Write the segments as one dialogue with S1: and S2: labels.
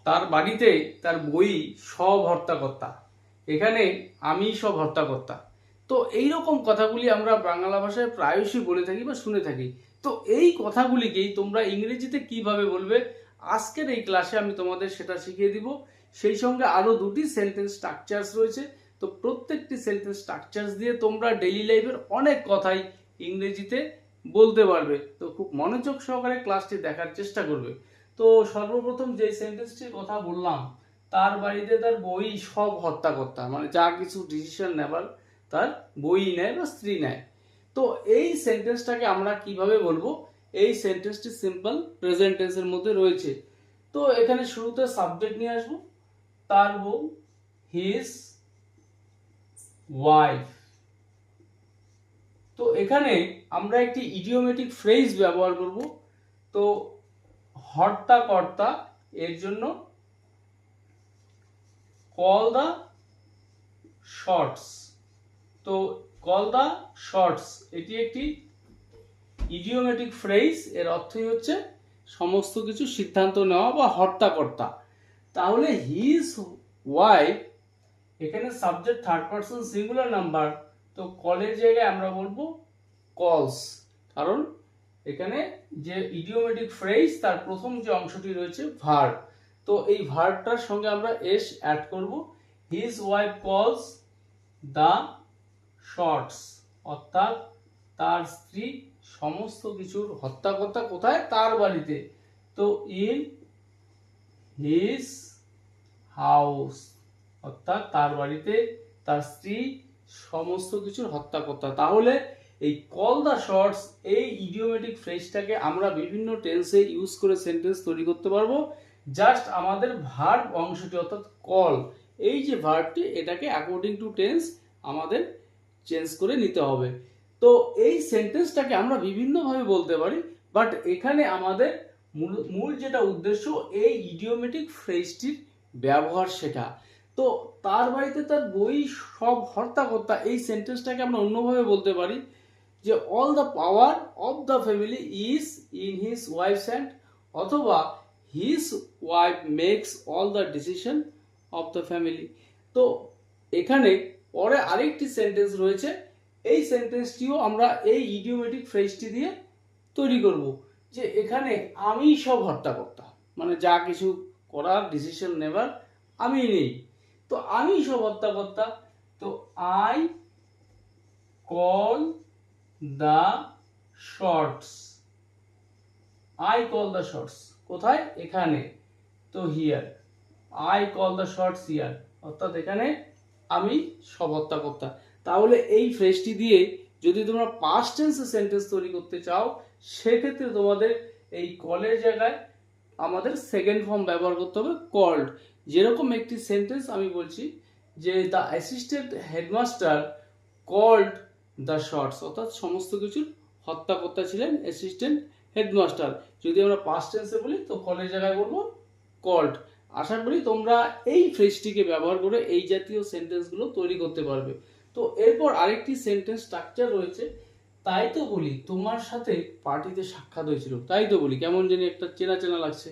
S1: তার বাড়িতে তার বই সব হর্তাকর্তা, এখানে আমি সব হর্তাকর্তা। তো এই রকম কথাগুলি আমরা বাংলা ভাষায় প্রায়শই বলে থাকি বা শুনে থাকি। তো এই কথাগুলিকেই তোমরা ইংরেজিতে কিভাবে বলবে, আজকের এই ক্লাসে আমি তোমাদের সেটা শিখিয়ে দিব। সেই সঙ্গে আরো দুটি সেন্টেন্স স্ট্রাকচারস রয়েছে। তো প্রত্যেকটি সেন্টেন্স স্ট্রাকচারস দিয়ে তোমরা ডেইলি লাইফের অনেক কথাই ইংরেজিতে বলতে পারবে। তো খুব মনোযোগ সহকারে ক্লাসটি দেখার চেষ্টা করবে। তো সর্বপ্রথম যে সেন্টেন্সটির কথা বললাম, তার বাড়িতে তার বই সব হর্তাকর্তা, মানে যা কিছু ডিসিশন নেবার তার বই নেয় বা স্ত্রী নেয়। তো এই সেন্টেন্সটাকে আমরা কিভাবে বলবো? এই সেন্টেন্সটি সিম্পল প্রেজেন্ট টেন্সের মধ্যে রয়েছে। তো এখানে শুরুতে সাবজেক্ট নিয়ে আসবো, তার বউ, হিজ ওয়াইফ। তো এখানে আমরা একটি ইডিওমেটিক ফ্রেজ ব্যবহার করব। তো হর্তাকর্তা এর জন্য কল দ্য শর্টস। তো কল দ্য শর্টস এটি একটি ইডিওমেটিক ফ্রেজ, এর অর্থই হচ্ছে সমস্ত কিছু সিদ্ধান্ত নেওয়া বা হর্তাকর্তা। তাহলে হিজ ওয়াইফ, এখানে subject third person singular number, তো কলের জায়গায় আমরা বলবো কলস, কারণ এখানে যে ইডিওমেটিক ফ্রেজ তার প্রথম যে অংশটি রয়েছে ভার্ব, তো এই ভার্বটার সঙ্গে আমরা এস অ্যাড করব। হিজ ওয়াইফ কলস দ্য শর্টস, অর্থাৎ তার স্ত্রী সমস্ত কিছুর হর্তাকর্তা কোথায়? তার বাড়িতে। তো ইন হিজ হাউস, অর্থাৎ তার বাড়িতে তার স্ত্রী সমস্ত কিছুর হর্তাকর্তা। তাহলে এই কল দ্য শর্টস এই ইডিওমেটিক ফ্রেজটাকে আমরা বিভিন্ন টেন্সে ইউজ করে সেন্টেন্স তৈরি করতে পারবো। জাস্ট আমাদের ভার্ব অংশটি অর্থাৎ কল, এই যে ভার্বটি, এটাকে অ্যাকর্ডিং টু টেন্স আমাদের চেঞ্জ করে নিতে হবে। তো এই সেন্টেন্সটাকে আমরা বিভিন্নভাবে বলতে পারি, বাট এখানে আমাদের মূল যেটা উদ্দেশ্য এই ইডিওমেটিক ফ্রেজটির ব্যবহার শেখা। তো তার বাড়িতে তার বই সব হর্তাকর্তা, এই সেন্টেন্সটাকে আমরা অন্যভাবে বলতে পারি যে all the power of the family is in his wife's hand, অথবা his wife makes all the decision of the family. তো এখানে পরে আরেকটি সেন্টেন্স রয়েছে, এই সেন্টেন্সটিও আমরা এই ইডিওমেটিক ফ্রেজটি দিয়ে তৈরি করব, যে এখানে আমি সব হর্তাকর্তা, মানে যা কিছু করার ডিসিশন নেবার আমি নেই, তো আমি সব হর্তাকর্তা। তো I call the shots, I call the shots কোথায়? এখানে। তো here, I call the shots here, অর্থাৎ এখানে আমি সব হর্তাকর্তা। তাহলে এই ফ্রেজটি দিয়ে যদি তোমরা পাস্ট টেন্সে সেন্টেন্স তৈরি করতে চাও, সেক্ষেত্রে তোমাদের এই কলের জায়গায় আমাদের সেকেন্ড ফর্ম ব্যবহার করতে হবে কল্ড। যেরকম একটি সেন্টেন্স আমি বলছি যে the assistant headmaster called the shots, অর্থাৎ সমস্ত কিছুর হর্তাকর্তা ছিলেন অ্যাসিস্ট্যান্ট হেডমাস্টার। যদি আমরা পাস্ট টেন্সে বলি তো কলের জায়গায় বলবো কল্ড। আশা করি তোমরা এই ফ্রেজটিকে ব্যবহার করে এই জাতীয় সেন্টেন্সগুলো তৈরি করতে পারবে। তো এরপর আরেকটি সেন্টেন্স স্ট্রাকচার রয়েছে, তাই তো বলি তোমার সাথে পার্টিতে সাক্ষাৎ হয়েছিল। তাই তো বলি, কেমন জানি একটা চেনা চেনা লাগছে।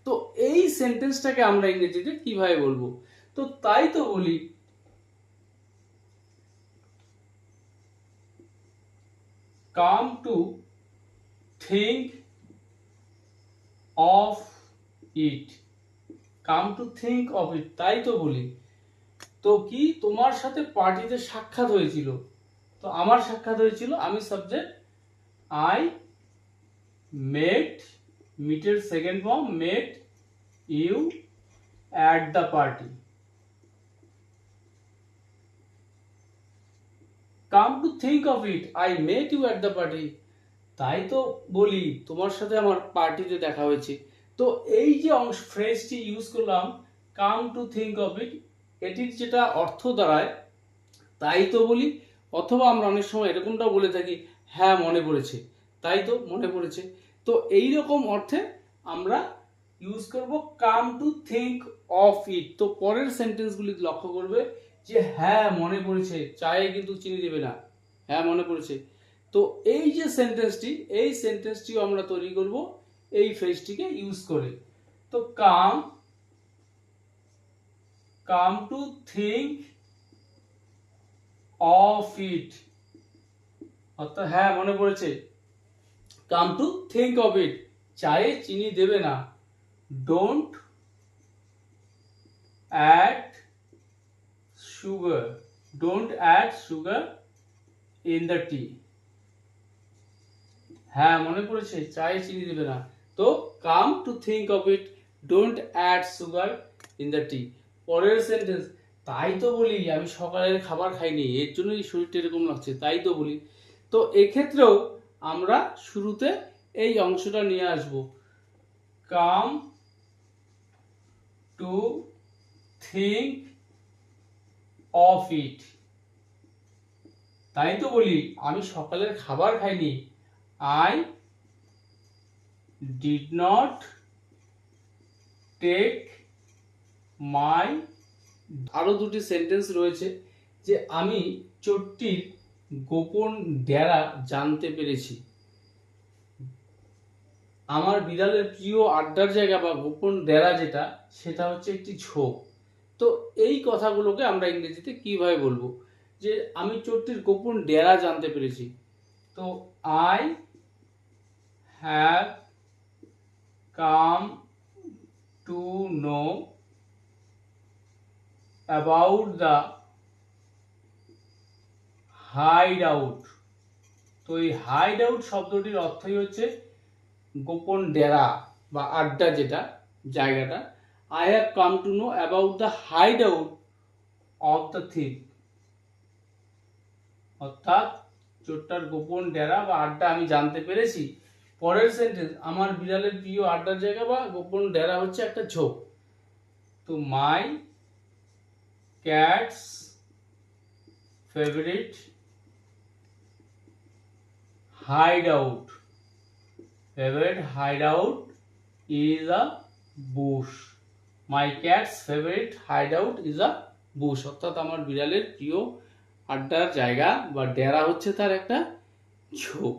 S1: তো এই সেন্টেন্সটাকে আমরা ইংরেজিতে কিভাবে বলবো? তো তাই তো বলি, come to think of it, come to think of it, তাই তো বলি। তো কি তোমার সাথে পার্টিতে সাক্ষাৎ হয়েছিল, তো আমার সাক্ষাৎ হয়েছিল, আমি সাবজেক্ট, আই মেট, মিটের second form met you at the party. Come to think of it, I met you at the party, তাই তো বলি তোমার সাথে আমার পার্টিতে দেখা হয়েছে। তো এই যে অংশ ফ্রেজটি ইউজ করলাম come to think of it, এটির যেটা অর্থ দাঁড়ায় তাই তো বলি, অথবা আমরা অনেক সময় এরকমটাও বলে থাকি হ্যাঁ মনে পড়েছে, তাই তো মনে পড়েছে। তো এই রকম অর্থে আমরা ইউজ করব come to think of it. তো পরের সেন্টেন্সগুলি লক্ষ্য করবে যে হ্যাঁ মনে পড়েছে, চায়ে কিন্তু চিনি দেবে না, হ্যাঁ মনে পড়েছে। তো এই যে সেন্টেন্সটি, এই সেন্টেন্সটিও আমরা তৈরি করব এই ফ্রেজটিকে ইউজ করে। তো come come to think of it, অর্থাৎ হ্যাঁ মনে পড়েছে, come to think of it, চায়ে চিনি দেবে না। Don't add sugar, don't add sugar in the tea, হ্যাঁ মনে পড়েছে, চায়ে চিনি দেবে না। তো come to think of it, don't add sugar in the tea. পরের সেন্টেন্স, তাই তো বলি আমি সকালের খাবার খাইনি, এর জন্যই শরীরটা এরকম লাগছে, তাই তো বলি। তো এক্ষেত্রেও আমরা শুরুতে এই অংশটা নিয়ে আসব, come to think of it, তাই তো বলি আমি সকালের খাবার খাইনি, I did not take my, আরো দুটি সেন্টেন্স রয়েছে, যে আমি চোরটির গোপন ডেরা জানতে পেরেছি। আমার বিড়ালের প্রিয় আড্ডার জায়গা বা গোপন ডেরা যেটা, সেটা হচ্ছে একটি ঝোপ। তো এই কথাগুলোকে আমরা ইংরেজিতে কিভাবে বলবো, যে আমি চোরটির গোপন ডেরা জানতে পেরেছি। তো I have come to know about the hideout, তো এই hideout শব্দটির অর্থই হচ্ছে গোপন ডেরা বা আড্ডা যেটা জায়গাটা। I have come to know about the hideout of the thief, অর্থাৎ চোরটার গোপন ডেরা বা আড্ডা আমি জানতে পেরেছি। পরের সেন্টেন্স, আমার বিড়ালের প্রিয় আড্ডার জায়গা বা গোপন ডেরা হচ্ছে একটা ঝোপ। তো my cat's favourite hideout, favorite hideout is a bush, my cat's favorite hideout is a bush, অর্থাৎ আমার বিড়ালের প্রিয় আড্ডার জায়গা বা ডেরা হচ্ছে তার একটা ঝোপ।